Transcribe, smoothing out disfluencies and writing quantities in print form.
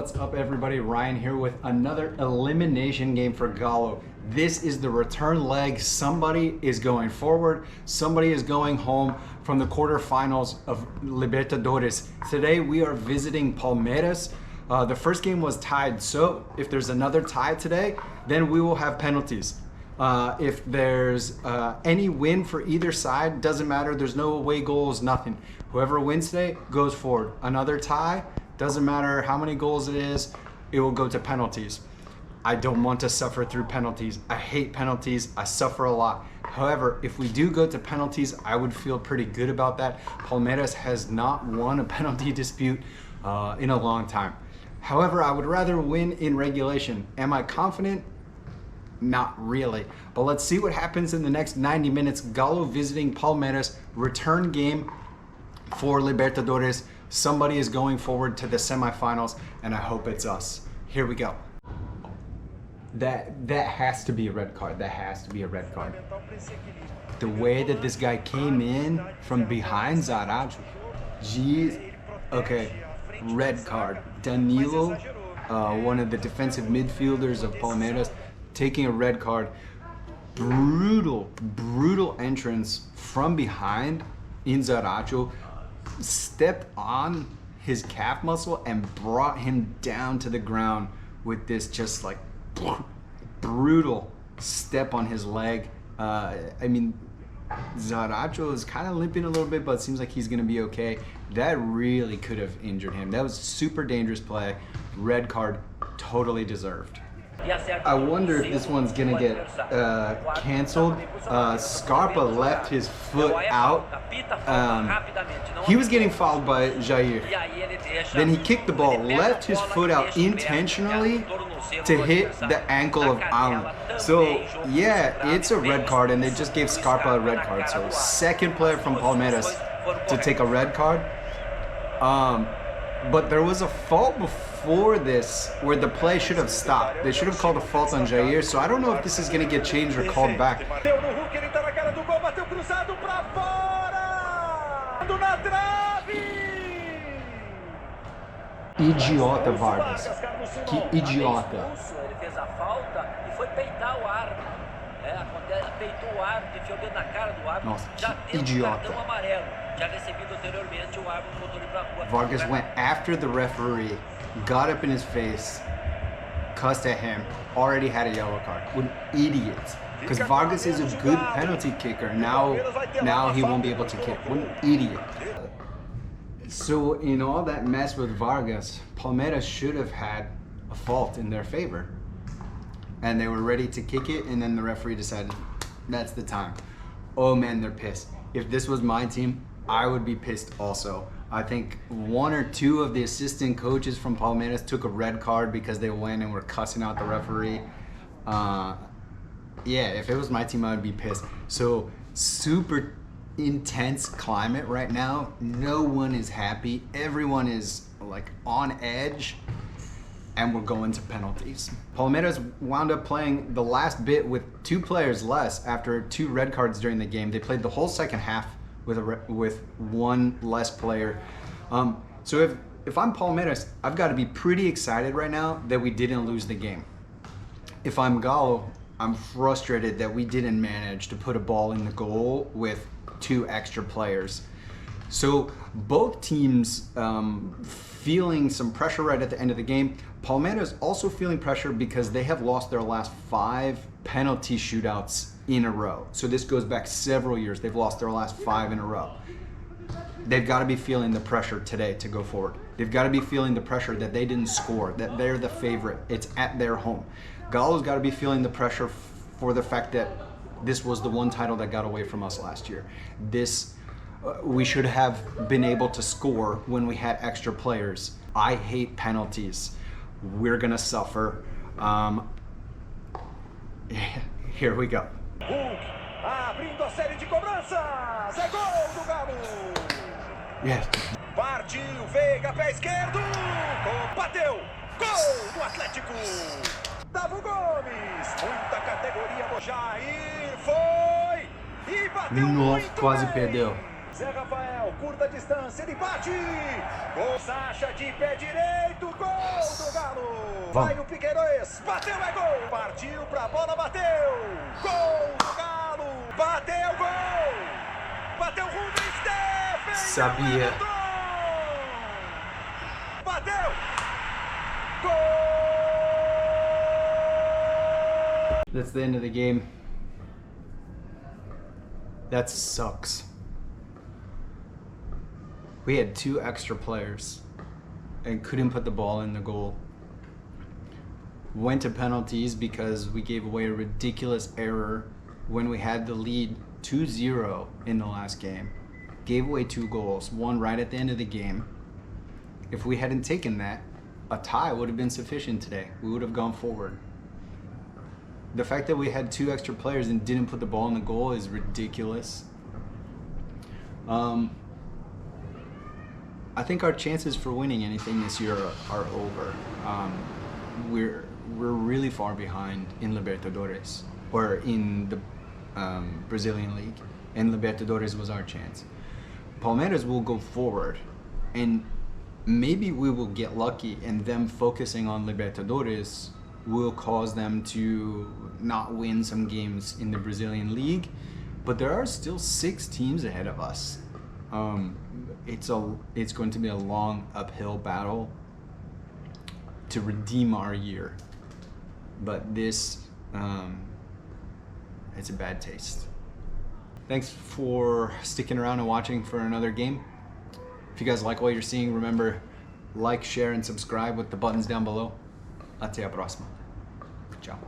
what's up everybody? Ryan here with another elimination game for Galo. This is the return leg. Somebody is going forward, somebody is going home from the quarterfinals of Libertadores. Today we are visiting Palmeiras. The first game was tied, so if there's another tie today, then we will have penalties. If there's any win for either side, doesn't matter, there's no away goals, nothing. Whoever wins today goes forward. Another tie, doesn't matter how many goals it is, it will go to penalties. I don't want to suffer through penalties. I hate penalties, I suffer a lot. However, if we do go to penalties, I would feel pretty good about that. Palmeiras has not won a penalty dispute in a long time. However, I would rather win in regulation. Am I confident? Not really, but let's see what happens in the next 90 minutes. Galo visiting Palmeiras, return game for Libertadores. Somebody is going forward to the semifinals, and I hope it's us. Here we go. That has to be a red card. That has to be a red card. The way that this guy came in from behind Zarate, jeez. Okay, red card. Danilo, one of the defensive midfielders of Palmeiras, taking a red card. Brutal entrance from behind in Zarate, stepped on his calf muscle and brought him down to the ground with this just like brutal step on his leg. I mean, Zarate is kind of limping a little bit, but it seems like he's gonna be okay. That really could have injured him. That was a super dangerous play. Red card, totally deserved. I wonder if this one's gonna get canceled. Scarpa left his foot out. He was getting fouled by Jair. Then he kicked the ball, left his foot out intentionally to hit the ankle of Alan. So yeah, it's a red card, and they just gave Scarpa a red card. So second player from Palmeiras to take a red card. But there was a fault before this where the play should have stopped. They should have called a fault on Jair, so I don't know if this is going to get changed or called back. Idiota, Vargas. Que idiota. Ele fez a falta e foi peitar o árbitro. Peitou o árbitro, enfiou o dedo na cara do árbitro. Nossa, já que idiota. Cartão amarelo. Já recebido anteriormente, o árbitro botou ele pra rua. Vargas went after the referee, got up in his face, cussed at him, already had a yellow card. What an idiot. Because Vargas is a good penalty kicker. Now he won't be able to kick. What an idiot. So in all that mess with Vargas, Palmeiras should have had a fault in their favor. And they were ready to kick it, and then the referee decided that's the time. Oh man, they're pissed. If this was my team, I would be pissed also. I think one or two of the assistant coaches from Palmeiras took a red card because they went and were cussing out the referee. Yeah, if it was my team, I would be pissed. So super intense climate right now. No one is happy. Everyone is like on edge, and we're going to penalties. Palmeiras wound up playing the last bit with 2 players less after 2 red cards during the game. They played the whole second half with 1 less player. So if I'm Palmeiras, I've got to be pretty excited right now that we didn't lose the game. If I'm Galo, I'm frustrated that we didn't manage to put a ball in the goal with 2 extra players. So both teams feeling some pressure right at the end of the game. Palmeiras also feeling pressure because they have lost their last 5 penalty shootouts in a row. So this goes back several years. They've lost their last 5 in a row. They've got to be feeling the pressure today to go forward. They've got to be feeling the pressure that they didn't score, that they're the favorite. It's at their home. Galo's got to be feeling the pressure for the fact that this was the one title that got away from us last year. We should have been able to score when we had extra players. I hate penalties. We're gonna suffer. Here we go. Abrindo a série de cobranças. É gol do Galo. Yes. Partiu Veiga, pé esquerdo. Bateu. Gol do Atlético. Davo Gomes. Muita categoria do Jair. Foi. E bateu Nossa, muito quase bem. perdeu. Zé Rafael, curta distância, ele bate! Gol, Sacha de pé direito, gol do Galo! Vai o Piqueires, bateu, é gol! Partiu pra bola, bateu! Gol do Galo! Bateu, gol! Bateu Rubens, defendeu! Sabia. Bateu! Gol! That's the end of the game. That sucks. We had 2 extra players and couldn't put the ball in the goal. Went to penalties because we gave away a ridiculous error when we had the lead 2-0 in the last game. Gave away 2 goals, one right at the end of the game. If we hadn't taken that, a tie would have been sufficient today. We would have gone forward. The fact that we had 2 extra players and didn't put the ball in the goal is ridiculous. I think our chances for winning anything this year are over. We're really far behind in Libertadores, or in the Brazilian league, and Libertadores was our chance. Palmeiras will go forward, and maybe we will get lucky, and them focusing on Libertadores will cause them to not win some games in the Brazilian league, but there are still 6 teams ahead of us. It's going to be a long uphill battle to redeem our year, but this it's a bad taste. Thanks for sticking around and watching for another game. If you guys like what you're seeing, remember, like, share, and subscribe with the buttons down below. Até a próxima. Tchau.